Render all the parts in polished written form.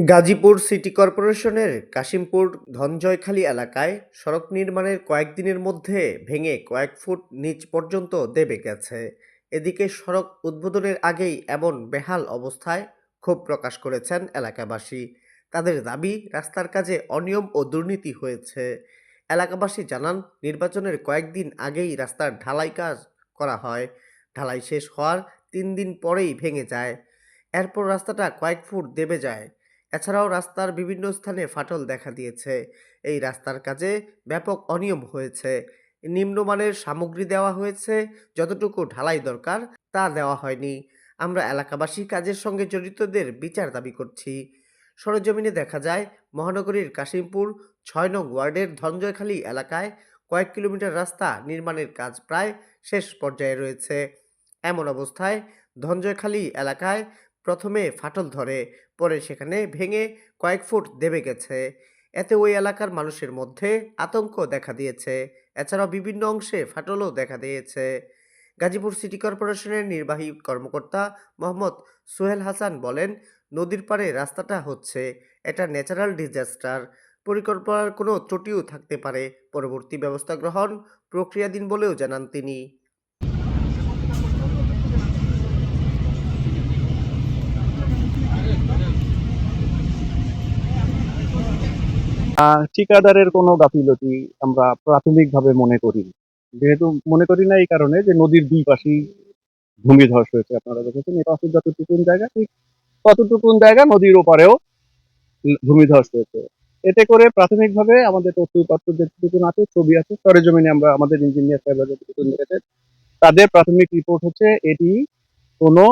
Gazipur city কর্পোরেশনের কাশিমপুর ধনজয়খালী এলাকায় সড়ক নির্মাণের কয়েকদিনের মধ্যে ভেঙে কয়েক ফুট নিচ পর্যন্ত দেবে গেছে। এদিকে সড়ক উদ্বোধনের আগেই এমন বেহাল অবস্থায় ক্ষোভ প্রকাশ করেছেন এলাকাবাসী। তাদের দাবি, রাস্তার কাজে অনিয়ম ও দুর্নীতি হয়েছে। এলাকাবাসী জানান, নির্বাচনের কয়েকদিন আগেই রাস্তার ঢালাই কাজ করা হয়। ঢালাই শেষ হওয়ার 3 দিন পরেই ভেঙে যায়। এরপর রাস্তাটা কয়েক ফুট দেবে যায়। এছাড়াও রাস্তার বিভিন্ন স্থানে ফাটল দেখা দিয়েছে। এই রাস্তার কাজে ব্যাপক অনিয়ম হয়েছে। নিম্নমানের সামগ্রী দেওয়া হয়েছে, যতটুকু ঢালাই দরকার তা দেওয়া হয়নি। আমরা এলাকাবাসী কাজের সঙ্গে জড়িতদের বিচার দাবি করছি। সরেজমিনে দেখা যায়, মহানগরীর কাশিমপুর ৬ নং ওয়ার্ডের ধনজয়খালী এলাকায় কয়েক কিলোমিটার রাস্তা নির্মাণের কাজ প্রায় শেষ পর্যায়ে রয়েছে। এমন অবস্থায় ধনজয়খালী এলাকায় প্রথমে ফাটল ধরে, পরে সেখানে ভেঙে কয়েক ফুট দেবে গেছে। এতে ওই এলাকার মানুষের মধ্যে আতঙ্ক দেখা দিয়েছে। এছাড়াও বিভিন্ন অংশে ফাটলও দেখা দিয়েছে। গাজীপুর সিটি কর্পোরেশনের নির্বাহী কর্মকর্তা মোহাম্মদ সোহেল হাসান বলেন, নদীর পাড়ে রাস্তাটা হচ্ছে, এটা ন্যাচারাল ডিজাস্টার। পরিকল্পনার কোনো ত্রুটিও থাকতে পারে। পরবর্তী ব্যবস্থা গ্রহণ প্রক্রিয়াধীন বলেও জানান তিনি। ঠিকাদারের কোনো গাফিলতি আমরা প্রাথমিকভাবে মনে করি না। যেহেতু মনে করি না এই কারণে যে নদীর দুই পাশেই ভূমিধস হয়েছে। আপনারা দেখেছেন এই পাশে যতটুকুন জায়গা ঠিক ততটুকুন জায়গা নদীর ওপারেও ভূমিধস হয়েছে। এতে করে প্রাথমিকভাবে আমাদের তথ্য উপাত্ত যেটুকুন আছে, ছবি আছে, সরেজমিনে আমরা আমাদের ইঞ্জিনিয়ার সাহেবরা যেটুকুন দেখেছেন, তাদের প্রাথমিক রিপোর্ট হচ্ছে এটি কোনো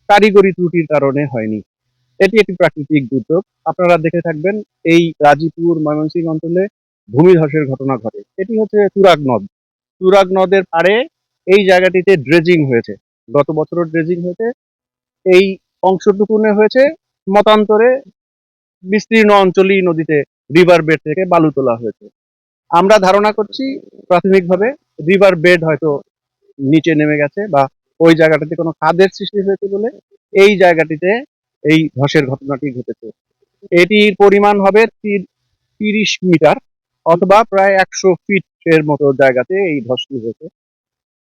কারিগরি ত্রুটির কারণে হয়নি। এটি একটি প্রাকৃতিক দুর্যোগ। আপনারা দেখে থাকবেন এই গাজীপুর ময়মনসিংহ অঞ্চলে ভূমিধসের ঘটনা ঘটে। এটি হচ্ছে তুরাগ নদ। তুরাগ নদের পাড়ে এই জায়গাটিতে ড্রেজিং হয়েছে। গত বছরও ড্রেজিং হয়েছে। এই অংশটুকুনে হয়েছে, মতান্তরে বিস্তীর্ণ অঞ্চলই নদীতে রিভার বেড থেকে বালু তোলা হয়েছে। আমরা ধারণা করছি প্রাথমিকভাবে রিভার বেড হয়তো নিচে নেমে গেছে বা ওই জায়গাটাতে কোনো খাদের সৃষ্টি হয়েছে বলে এই জায়গাটিতে এই ধসের ঘটনাটি ঘটেছে। এটির পরিমাণ হবে 30 মিটার অথবা প্রায় 100 ফিট এর মতো জায়গাতে এই ধসটি হয়েছে।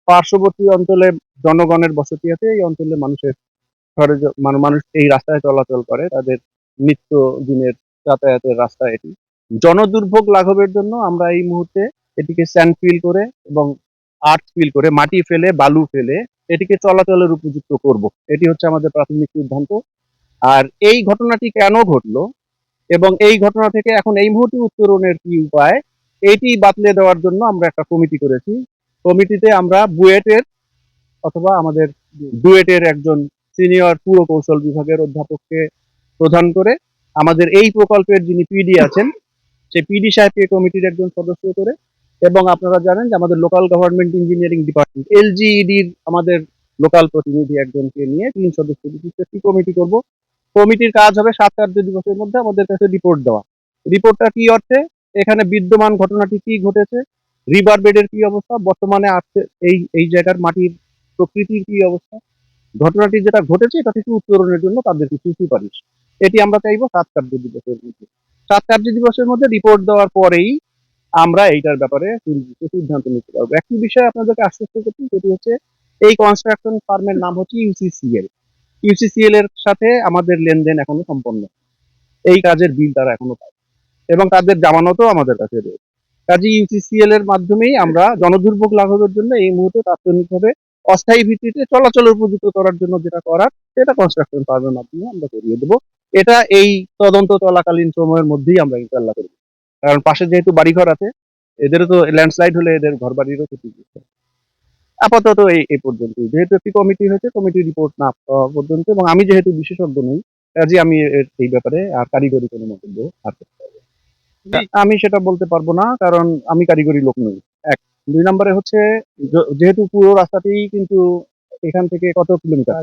পার্শ্ববর্তী অঞ্চলে জনগণের বসতি আছে। এই অঞ্চলে মানুষ এই রাস্তায় চলাচল করে, তাদের নিত্য দিনের যাতায়াতের রাস্তা এটি। জনদুর্ভোগ লাঘবের জন্য আমরা এই মুহূর্তে এটিকে স্যান্ড ফিল করে এবং আর্থ ফিল করে, মাটি ফেলে, বালু ফেলে এটিকে চলাচলের উপযুক্ত করব। এটি হচ্ছে আমাদের প্রাথমিক সিদ্ধান্ত। আর এই ঘটনাটি কেন ঘটলো এবং এই ঘটনা থেকে এখন এই মুহূর্তে উত্তরণের কি উপায়, এটি বাতলে দেওয়ার জন্য আমরা একটা কমিটি করেছি। কমিটিতে আমরা বুয়েটের অথবা আমাদের ডুয়েটের একজন সিনিয়র পুরকৌশল বিভাগের অধ্যাপককে প্রধান করে, আমাদের এই প্রকল্পের যিনি পিডি আছেন সেই পিডি সাহেবকে কমিটির একজন সদস্য করে, এবং আপনারা জানেন যে আমাদের লোকাল গভর্নমেন্ট ইঞ্জিনিয়ারিং ডিপার্টমেন্ট এলজিইডির আমাদের লোকাল প্রতিনিধি একজনকে নিয়ে 3 সদস্য বিশিষ্ট একটি কমিটি করব। কমিটির কাজ হবে 7 কার্যদিবসের মধ্যে আমাদের কাছে রিপোর্ট দেওয়া। রিপোর্টটা কি অর্থে, এখানে বিদ্যমান ঘটনাটি কি ঘটেছে, রিভার বেডের কি অবস্থা, বর্তমানে আছে এই এই জায়গার মাটির প্রকৃতির কি অবস্থা, ঘটনাটি যেটা ঘটেছে এটা থেকে উত্তরণের জন্য তাদের কিছু সুপারিশ। এটি আমরা চাইবো 7 কার্যদিবসের মধ্যে। 7 কার্যদিবসের মধ্যে রিপোর্ট দেওয়ার পরেই আমরা এইটার ব্যাপারে সিদ্ধান্ত নিতে পারবো। একটি বিষয় আপনাদেরকে আশ্বস্ত করছি, সেটি হচ্ছে এই কনস্ট্রাকশন ফার্মের নাম হচ্ছে ইউসিসিএল। ইউসিসিএল এর সাথে আমাদের লেনদেন এখনো সম্পন্ন, এই কাজের বিল তারা এখনো পায় এবং তাদের জামানতও আমাদের কাছে রয়েছে। কাজে ইউসিসিএল এর মাধ্যমেই আমরা জনদুর্ভোগ লাঘবের জন্য এই মুহূর্তে তাৎক্ষণিকভাবে অস্থায়ী ভিত্তিতে চলাচলের উপযুক্ত করার জন্য যেটা করার, সেটা কনস্ট্রাকশন ফার্মের মাধ্যমে আমরা করিয়ে দেবো। এটা এই তদন্ত চলাকালীন সময়ের মধ্যেই আমরা ইনশাল্লাহ করব। কারণ পাশে যেহেতু বাড়িঘর আছে, এদেরও তো ল্যান্ডস্লাইড হলে এদের ঘর বাড়িরও ক্ষতি করছে। আপাতত এই পর্যন্ত, যেহেতু একটি কমিটি হয়েছে, কমিটি রিপোর্ট না পাওয়া পর্যন্ত, এবং আমি যেহেতু বিশেষজ্ঞ নই, কাজে আমি এই ব্যাপারে আর কারিগরি কোনো মন্তব্য আর করতে পারবো না। আমি সেটা বলতে পারবো না, কারণ আমি কারিগরি লোক নই। এক, 2 নম্বরে হচ্ছে যেহেতু পুরো রাস্তাতেই কিন্তু এখান থেকে কত কিলোমিটার,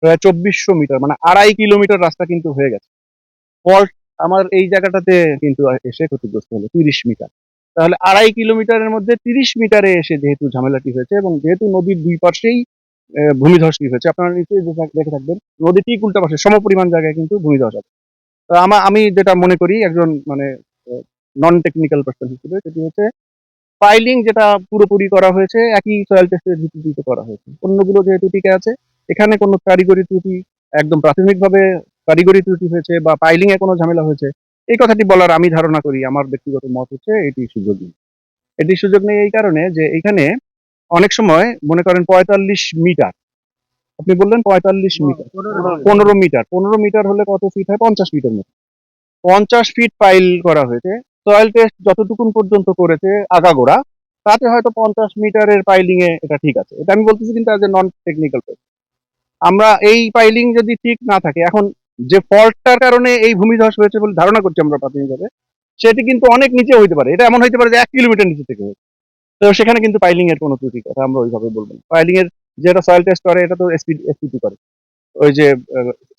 প্রায় 2400 মিটার, মানে 2.5 কিলোমিটার রাস্তা কিন্তু হয়ে গেছে। ফল্ট আমার এই জায়গাটাতে কিন্তু এসে ক্ষতিগ্রস্ত হলো 30 মিটার। তাহলে 2.5 কিলোমিটারের মধ্যে 30 মিটারে এসে যেহেতু ঝামেলাটি হয়েছে, এবং যেহেতু নদীর দুই পাশেই ভূমিধস কি হয়েছে আপনারা নিশ্চয়ই দেখে থাকবেন নদী ঠিক উল্টা পাশে সমপরিমাণ জায়গায় কিন্তু ভূমিধস আছে। তো আমি যেটা মনে করি একজন মানে নন টেকনিক্যাল পার্সন হিসেবে সেটি হচ্ছে ফাইলিং যেটা পুরোপুরি করা হয়েছে একই সয়েল টেস্টের ভিত্তিতে করা হয়েছে। অন্যগুলো যেহেতু টিকে আছে, এখানে কোনো কারিগরি ত্রুটি একদম প্রাথমিকভাবে কারিগরি ত্রুটি হয়েছে বা পাইলিং এ কোনো ঝামেলা হয়েছে, এই কথাটি বলার আমি ধারণা করি আমার ব্যক্তিগত মত হচ্ছে এটি সুযোগ নেই। এটি সুযোগ নেই এই কারণে যে এখানে অনেক সময় মনে করেন ৪৫ মিটার, আপনি বললেন ৪৫ মিটার, ১৫ মিটার, ১৫ মিটার হলে কত ফিট হয়? ৫০ ফিটের মতো। ৫০ ফিট পাইল করা হয়েছে। সয়েল টেস্ট যতটুকুন পর্যন্ত করেছে আগাগোড়া, তাতে হয়তো ৫০ মিটারের পাইলিং এ এটা ঠিক আছে। এটা আমি বলতেছি কিন্তু as a non technical person. আমরা এই পাইলিং যদি ঠিক না থাকে, এখন যে ফল্টটার কারণে এই ভূমিধস হয়েছে বলে ধারণা করছি আমরা প্রাথমিকভাবে, সেটি কিন্তু অনেক নিচে হইতে পারে। এটা এমন হইতে পারে যে ১ কিলোমিটার নিচে থেকে হয়েছে। তো সেখানে কিন্তু পাইলিং এর কোনো ত্রুটির কথা আমরা ওইভাবে বলব না। পাইলিং এর যেটা সয়েল টেস্ট করে এটা তো এসপিটি করে। ওই যে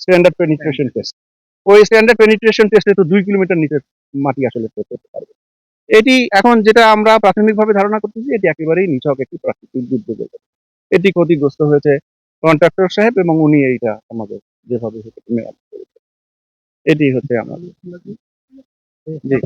স্ট্যান্ডার্ড পেনিট্রেশন টেস্ট। ওই স্ট্যান্ডার্ড পেনিট্রেশন টেস্টে তো ২ কিলোমিটার নিচের মাটি আসলে করতে পারবে। এটি এখন যেটা আমরা প্রাথমিকভাবে ধারণা করতেছি এটি একেবারেই নিছক একটি প্রাকৃতিক দুর্যোগের কথা। এটি ক্ষতিগ্রস্ত হয়েছে কন্ট্রাক্টর সাহেব এবং উনি এইটা আমাদের যেভাবে হোক মেরামত করেছেন। এটি হচ্ছে আমাদের জি।